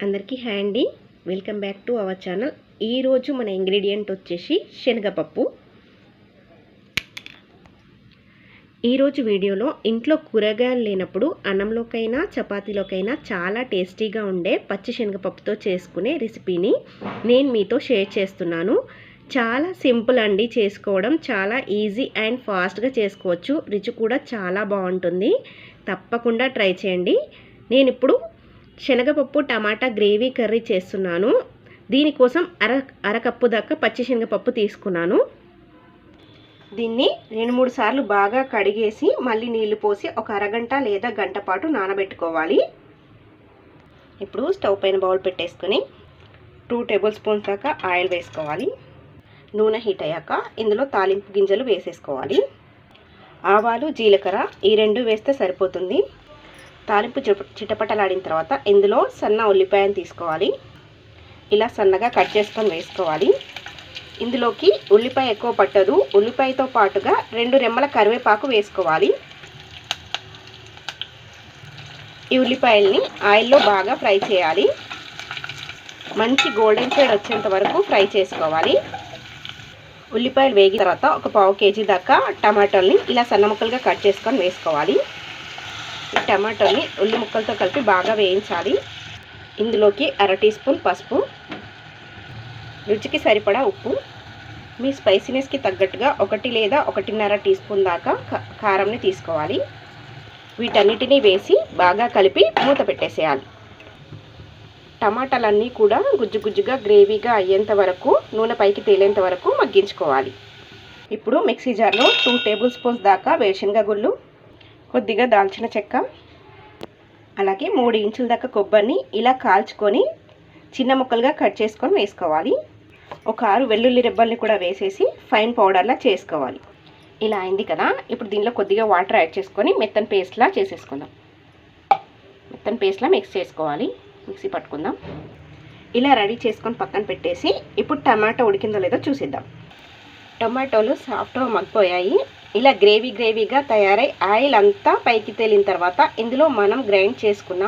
అందరికీ హాయ్ అండి, welcome back to our channel. ఈరోజు మన ఇంగ్రీడియంట్ వచ్చేసి శనగపప్పు. ఈరోజు వీడియోలో ఇంట్లో కూరగాయలు లేనప్పుడు అన్నంలోకైనా చపాతీలోకైనా చాలా టేస్టీగా ఉండే పచ్చి శనగపప్పుతో చేసుకునే రెసిపీని నేను మీతో షేర్ చేస్తున్నాను. చాలా సింపుల్ అండి చేసుకోవడం, చాలా ఈజీ అండ్ ఫాస్ట్గా చేసుకోవచ్చు. రుచి కూడా చాలా బాగుంటుంది. తప్పకుండా ట్రై చేయండి. నేను ఇప్పుడు శనగపప్పు టమాటా గ్రేవీ కర్రీ చేస్తున్నాను. దీనికోసం అరకప్పు దాకా పచ్చి శనగపప్పు తీసుకున్నాను. దీన్ని 2-3 సార్లు బాగా కడిగేసి మళ్ళీ నీళ్లు పోసి ఒక అరగంట లేదా గంట పాటు నానబెట్టుకోవాలి. ఇప్పుడు స్టవ్ పైన బౌల్ పెట్టేసుకొని 2 టేబుల్ స్పూన్స్ దాకా ఆయిల్ వేసుకోవాలి. నూనె హీట్ అయ్యాక ఇందులో తాలింపు గింజలు వేసేసుకోవాలి. ఆవాలు, జీలకర్ర ఈ 2 వేస్తే సరిపోతుంది. తాలింపు చిటపటలాడిన తర్వాత ఇందులో సన్న ఉల్లిపాయను తీసుకోవాలి. ఇలా సన్నగా కట్ చేసుకొని వేసుకోవాలి. ఇందులోకి ఉల్లిపాయ ఎక్కువ పట్టదు. ఉల్లిపాయతో పాటుగా 2 రెమ్మల కరివేపాకు వేసుకోవాలి. ఈ ఉల్లిపాయల్ని ఆయిల్లో బాగా ఫ్రై చేయాలి. మంచి గోల్డెన్ షేడ్ వచ్చేంత వరకు ఫ్రై చేసుకోవాలి. ఉల్లిపాయలు వేగిన తర్వాత ఒక 1/2 కేజీ దాకా టమాటోల్ని ఇలా సన్న ముక్కలుగా కట్ చేసుకొని వేసుకోవాలి. ఈ టమాటోని ఉల్లి ముక్కలతో కలిపి బాగా వేయించాలి. ఇందులోకి 1/2 టీ స్పూన్ పసుపు, రుచికి సరిపడా ఉప్పు, మీ స్పైసీనెస్కి తగ్గట్టుగా 1 లేదా 1.5 టీ స్పూన్ దాకా కారంని తీసుకోవాలి. వీటన్నిటినీ వేసి బాగా కలిపి మూత పెట్టేసేయాలి. టమాటాలన్నీ కూడా గుజ్జుగా గ్రేవీగా అయ్యేంత వరకు, నూనె పైకి తేలేంత వరకు మగ్గించుకోవాలి. ఇప్పుడు మిక్సీ జార్లో 2 టేబుల్ స్పూన్స్ దాకా వేరుశనగ గుళ్ళు, కొద్దిగా దాల్చిన చెక్క, అలాగే 3 ఇంచుల దాకా కొబ్బరిని ఇలా కాల్చుకొని చిన్న ముక్కలుగా కట్ చేసుకొని వేసుకోవాలి. ఒక 6 వెల్లుల్లి రెబ్బల్ని కూడా వేసేసి ఫైన్ పౌడర్లా చేసుకోవాలి. ఇలా అయింది కదా. ఇప్పుడు దీనిలో కొద్దిగా వాటర్ యాడ్ చేసుకొని మెత్తని పేస్ట్లా చేసేసుకుందాం. మెత్తని పేస్ట్లా మిక్స్ చేసుకోవాలి. మిక్సీ పట్టుకుందాం. ఇలా రెడీ చేసుకొని పక్కన పెట్టేసి ఇప్పుడు టమాటో ఉడికిందో లేదో చూసిద్దాం. టమాటోలు సాఫ్ట్గా మగ్గిపోయాయి. ఇలా గ్రేవీగా తయారై ఆయిల్ అంతా పైకి తేలిన తర్వాత ఇందులో మనం గ్రైండ్ చేసుకున్న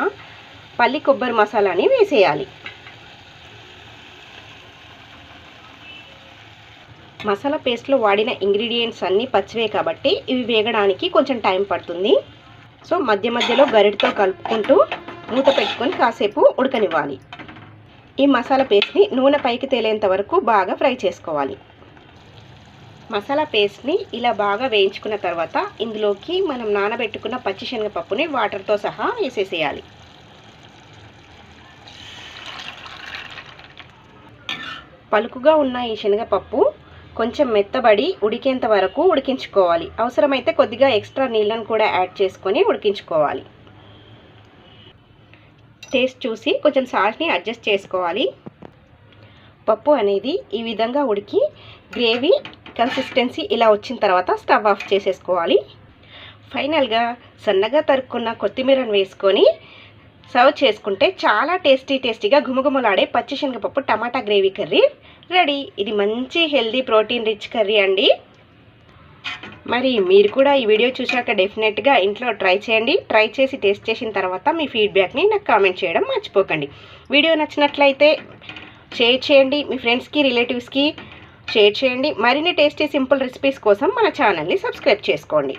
పల్లి కొబ్బరి మసాలాని వేసేయాలి. మసాలా పేస్ట్లో వాడిన ఇంగ్రీడియంట్స్ అన్నీ పచ్చివే కాబట్టి ఇవి వేగడానికి కొంచెం టైం పడుతుంది. సో మధ్యలో గరిటతో కలుపుకుంటూ మూత పెట్టుకొని కాసేపు ఉడకనివ్వాలి. ఈ మసాలా పేస్ట్ని నూనె పైకి తేలేంత వరకు బాగా ఫ్రై చేసుకోవాలి. మసాలా పేస్ట్ని ఇలా బాగా వేయించుకున్న తర్వాత ఇందులోకి మనం నానబెట్టుకున్న పచ్చి శనగపప్పుని వాటర్తో సహా వేసేసేయాలి. పలుకుగా ఉన్న ఈ శనగపప్పు కొంచెం మెత్తబడి ఉడికేంత వరకు ఉడికించుకోవాలి. అవసరమైతే కొద్దిగా ఎక్స్ట్రా నీళ్ళను కూడా యాడ్ చేసుకొని ఉడికించుకోవాలి. టేస్ట్ చూసి కొంచెం సాల్ట్ని అడ్జస్ట్ చేసుకోవాలి. పప్పు అనేది ఈ విధంగా ఉడికి గ్రేవీ కన్సిస్టెన్సీ ఇలా వచ్చిన తర్వాత స్టవ్ ఆఫ్ చేసేసుకోవాలి. ఫైనల్గా సన్నగా తరుక్కున్న కొత్తిమీరను వేసుకొని సర్వ్ చేసుకుంటే చాలా టేస్టీగా గుమగుమలాడే పచ్చి శనగపప్పు టమాటా గ్రేవీ కర్రీ రెడీ. ఇది మంచి హెల్దీ ప్రోటీన్ రిచ్ కర్రీ అండి. మరి మీరు కూడా ఈ వీడియో చూశాక డెఫినెట్గా ఇంట్లో ట్రై చేయండి. ట్రై చేసి టేస్ట్ చేసిన తర్వాత మీ ఫీడ్బ్యాక్ని నాకు కామెంట్ చేయడం మర్చిపోకండి. వీడియో నచ్చినట్లయితే షేర్ చేయండి. మీ ఫ్రెండ్స్కి, రిలేటివ్స్కి షేర్ చేయండి. మరిన్ని టేస్టీ సింపుల్ రెసిపీస్ కోసం మన ఛానల్ని సబ్స్క్రైబ్ చేసుకోండి.